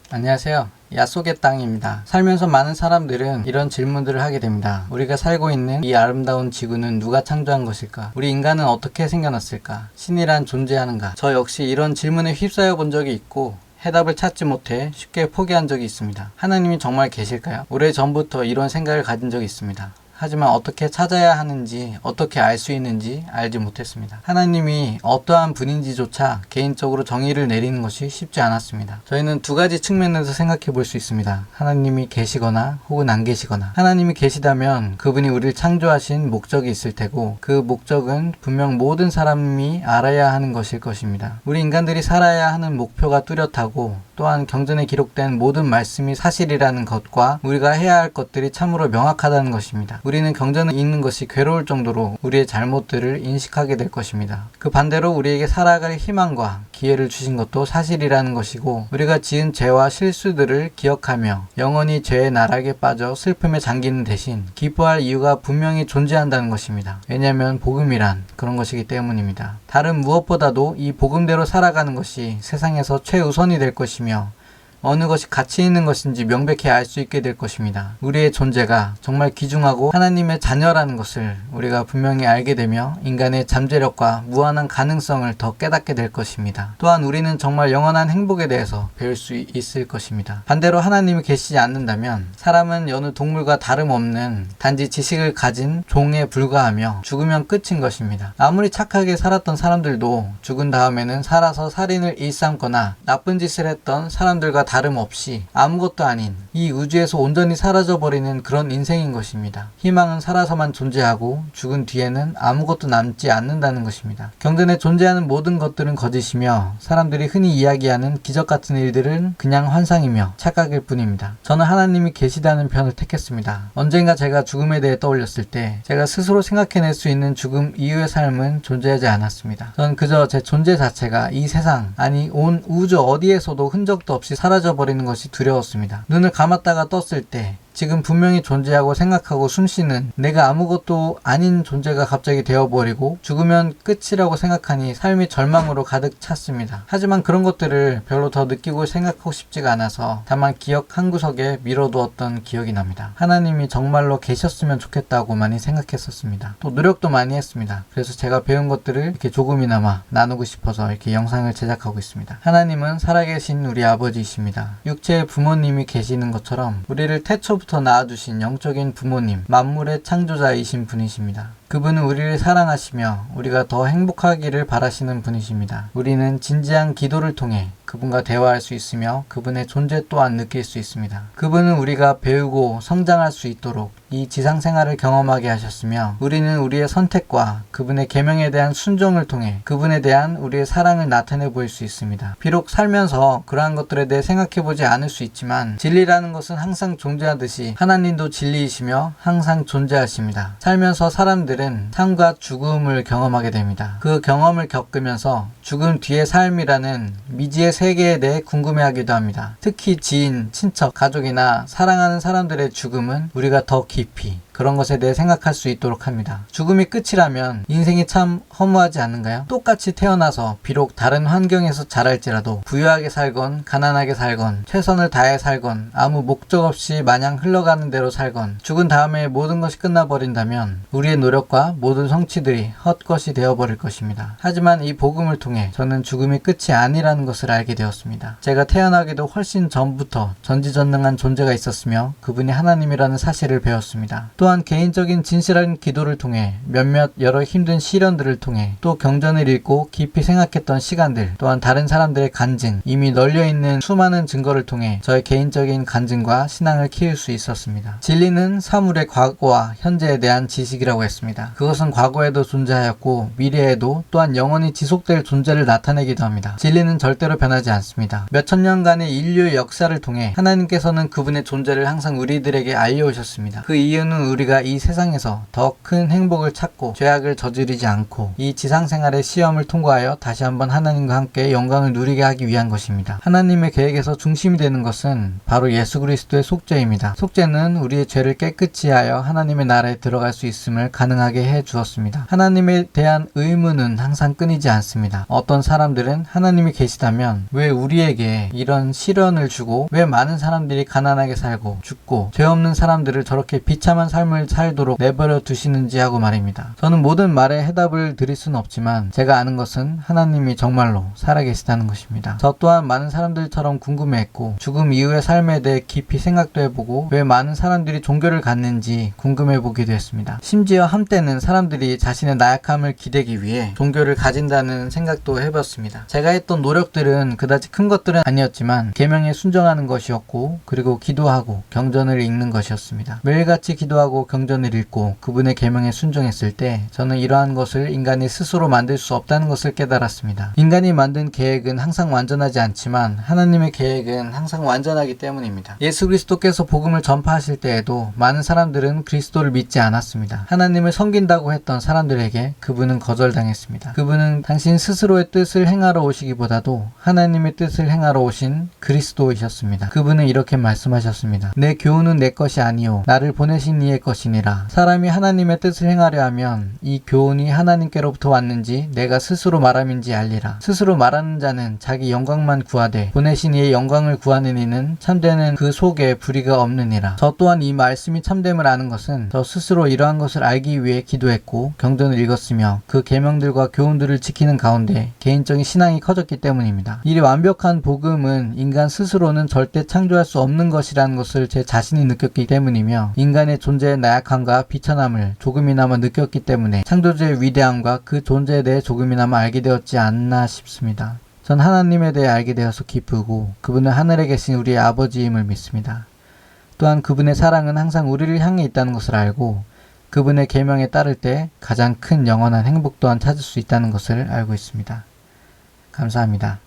안녕하세요. 야속의 땅입니다. 살면서 많은 사람들은 이런 질문들을 하게 됩니다. 우리가 살고 있는 이 아름다운 지구는 누가 창조한 것일까? 우리 인간은 어떻게 생겨났을까? 신이란 존재하는가? 저 역시 이런 질문에 휩싸여 본 적이 있고 해답을 찾지 못해 쉽게 포기한 적이 있습니다. 하나님이 정말 계실까요? 오래전부터 이런 생각을 가진 적이 있습니다. 하지만 어떻게 찾아야 하는지, 어떻게 알 수 있는지 알지 못했습니다. 하나님이 어떠한 분인지조차 개인적으로 정의를 내리는 것이 쉽지 않았습니다. 저희는 두 가지 측면에서 생각해 볼 수 있습니다. 하나님이 계시거나 혹은 안 계시거나. 하나님이 계시다면 그분이 우리를 창조하신 목적이 있을 테고, 그 목적은 분명 모든 사람이 알아야 하는 것일 것입니다. 우리 인간들이 살아야 하는 목표가 뚜렷하고, 또한 경전에 기록된 모든 말씀이 사실이라는 것과 우리가 해야 할 것들이 참으로 명확하다는 것입니다. 우리는 경전을 읽는 것이 괴로울 정도로 우리의 잘못들을 인식하게 될 것입니다. 그 반대로 우리에게 살아갈 희망과 기회를 주신 것도 사실이라는 것이고, 우리가 지은 죄와 실수들을 기억하며 영원히 죄의 나락에 빠져 슬픔에 잠기는 대신 기뻐할 이유가 분명히 존재한다는 것입니다. 왜냐하면 복음이란 그런 것이기 때문입니다. 다른 무엇보다도 이 복음대로 살아가는 것이 세상에서 최우선이 될 것이며 어느 것이 가치 있는 것인지 명백히 알 수 있게 될 것입니다. 우리의 존재가 정말 귀중하고 하나님의 자녀라는 것을 우리가 분명히 알게 되며 인간의 잠재력과 무한한 가능성을 더 깨닫게 될 것입니다. 또한 우리는 정말 영원한 행복에 대해서 배울 수 있을 것입니다. 반대로 하나님이 계시지 않는다면 사람은 여느 동물과 다름없는 단지 지식을 가진 종에 불과하며 죽으면 끝인 것입니다. 아무리 착하게 살았던 사람들도 죽은 다음에는 살아서 살인을 일삼거나 나쁜 짓을 했던 사람들과 다름없이 아무것도 아닌 이 우주에서 온전히 사라져버리는 그런 인생인 것입니다. 희망은 살아서만 존재하고 죽은 뒤에는 아무것도 남지 않는다는 것입니다. 경전에 존재하는 모든 것들은 거짓이며 사람들이 흔히 이야기하는 기적 같은 일들은 그냥 환상이며 착각일 뿐입니다. 저는 하나님이 계시다는 편을 택했습니다. 언젠가 제가 죽음에 대해 떠올렸을 때 제가 스스로 생각해낼 수 있는 죽음 이후의 삶은 존재하지 않았습니다. 저는 그저 제 존재 자체가 이 세상, 아니 온 우주 어디에서도 흔적도 없이 사라져버리는 것이 두려웠습니다. 눈을 감았다가 떴을 때 지금 분명히 존재하고 생각하고 숨쉬는 내가 아무것도 아닌 존재가 갑자기 되어버리고 죽으면 끝이라고 생각하니 삶이 절망으로 가득 찼습니다. 하지만 그런 것들을 별로 더 느끼고 생각하고 싶지가 않아서 다만 기억 한 구석에 밀어두었던 기억이 납니다. 하나님이 정말로 계셨으면 좋겠다고 많이 생각했었습니다. 또 노력도 많이 했습니다. 그래서 제가 배운 것들을 이렇게 조금이나마 나누고 싶어서 이렇게 영상을 제작하고 있습니다. 하나님은 살아계신 우리 아버지이십니다. 육체의 부모님이 계시는 것처럼 우리를 태초부터 낳아주신 영적인 부모님, 만물의 창조자이신 분이십니다. 그분은 우리를 사랑하시며 우리가 더 행복하기를 바라시는 분이십니다. 우리는 진지한 기도를 통해 그분과 대화할 수 있으며 그분의 존재 또한 느낄 수 있습니다. 그분은 우리가 배우고 성장할 수 있도록 이 지상 생활을 경험하게 하셨으며 우리는 우리의 선택과 그분의 계명에 대한 순종을 통해 그분에 대한 우리의 사랑을 나타내 보일 수 있습니다. 비록 살면서 그러한 것들에 대해 생각해보지 않을 수 있지만 진리라는 것은 항상 존재하듯이 하나님도 진리이시며 항상 존재하십니다. 살면서 사람들은 삶과 죽음을 경험하게 됩니다. 그 경험을 겪으면서 죽음 뒤의 삶이라는 미지의 세계에 대해 궁금해하기도 합니다. 특히 지인, 친척, 가족이나 사랑하는 사람들의 죽음은 우리가 더 깊이 그런 것에 대해 생각할 수 있도록 합니다. 죽음이 끝이라면 인생이 참 허무하지 않은가요? 똑같이 태어나서 비록 다른 환경에서 자랄지라도 부유하게 살건 가난하게 살건 최선을 다해 살건 아무 목적 없이 마냥 흘러가는 대로 살건 죽은 다음에 모든 것이 끝나버린다면 우리의 노력과 모든 성취들이 헛것이 되어버릴 것입니다. 하지만 이 복음을 통해 저는 죽음이 끝이 아니라는 것을 알게 되었습니다. 제가 태어나기도 훨씬 전부터 전지전능한 존재가 있었으며 그분이 하나님이라는 사실을 배웠습니다. 또한 개인적인 진실한 기도를 통해 몇몇 여러 힘든 시련들을 통해 또 경전을 읽고 깊이 생각했던 시간들 또한 다른 사람들의 간증 이미 널려있는 수많은 증거를 통해 저의 개인적인 간증과 신앙을 키울 수 있었습니다. 진리는 사물의 과거와 현재에 대한 지식이라고 했습니다. 그것은 과거에도 존재하였고 미래에도 또한 영원히 지속될 존재를 나타내기도 합니다. 진리는 절대로 변하지 않습니다. 몇천 년간의 인류의 역사를 통해 하나님께서는 그분의 존재를 항상 우리들에게 알려오셨습니다. 그 이유는 우리가 이 세상에서 더 큰 행복을 찾고 죄악을 저지르지 않고 이 지상생활의 시험을 통과하여 다시 한번 하나님과 함께 영광을 누리게 하기 위한 것입니다. 하나님의 계획에서 중심이 되는 것은 바로 예수 그리스도의 속죄입니다. 속죄는 우리의 죄를 깨끗이 하여 하나님의 나라에 들어갈 수 있음을 가능하게 해 주었습니다. 하나님에 대한 의문은 항상 끊이지 않습니다. 어떤 사람들은 하나님이 계시다면 왜 우리에게 이런 시련을 주고 왜 많은 사람들이 가난하게 살고 죽고 죄 없는 사람들을 저렇게 비참한 삶을 살도록 내버려 두시는지 하고 말입니다. 저는 모든 말에 해답을 드릴 수는 없지만 제가 아는 것은 하나님이 정말로 살아계시다는 것입니다. 저 또한 많은 사람들처럼 궁금해했고 죽음 이후의 삶에 대해 깊이 생각도 해보고 왜 많은 사람들이 종교를 갖는지 궁금해보기도 했습니다. 심지어 한때는 사람들이 자신의 나약함을 기대기 위해 종교를 가진다는 생각도 해봤습니다. 제가 했던 노력들은 그다지 큰 것들은 아니었지만 계명에 순종하는 것이었고 그리고 기도하고 경전을 읽는 것이었습니다. 매일같이 기도하고 경전을 읽고 그분의 계명에 순종했을 때 저는 이러한 것을 인간이 스스로 만들 수 없다는 것을 깨달았습니다. 인간이 만든 계획은 항상 완전하지 않지만 하나님의 계획은 항상 완전하기 때문입니다. 예수 그리스도께서 복음을 전파하실 때에도 많은 사람들은 그리스도를 믿지 않았습니다. 하나님을 섬긴다고 했던 사람들에게 그분은 거절당했습니다. 그분은 당신 스스로의 뜻을 행하러 오시기보다도 하나님의 뜻을 행하러 오신 그리스도이셨습니다. 그분은 이렇게 말씀하셨습니다. 내 교훈은 내 것이 아니요 나를 보내신 이의 것이니라. 사람이 하나님의 뜻을 행하려 하면 이 교훈이 하나님께로부터 왔는지 내가 스스로 말함인지 알리라. 스스로 말하는 자는 자기 영광만 구하되 보내신 이의 영광을 구하는 이는 참되는 그 속에 불의가 없느니라. 저 또한 이 말씀이 참됨을 아는 것은 저 스스로 이러한 것을 알기 위해 기도했고 경전을 읽었으며 그 계명들과 교훈들을 지키는 가운데 개인적인 신앙이 커졌기 때문입니다. 이 완벽한 복음은 인간 스스로는 절대 창조할 수 없는 것이라는 것을 제 자신이 느꼈기 때문이며 인간의 존재의 나약함과 비천함을 조금이나마 느꼈기 때문에 창조주의 위대함과 그 존재에 대해 조금이나마 알게 되었지 않나 싶습니다. 전 하나님에 대해 알게 되어서 기쁘고 그분은 하늘에 계신 우리의 아버지임을 믿습니다. 또한 그분의 사랑은 항상 우리를 향해 있다는 것을 알고 그분의 계명에 따를 때 가장 큰 영원한 행복 또한 찾을 수 있다는 것을 알고 있습니다. 감사합니다.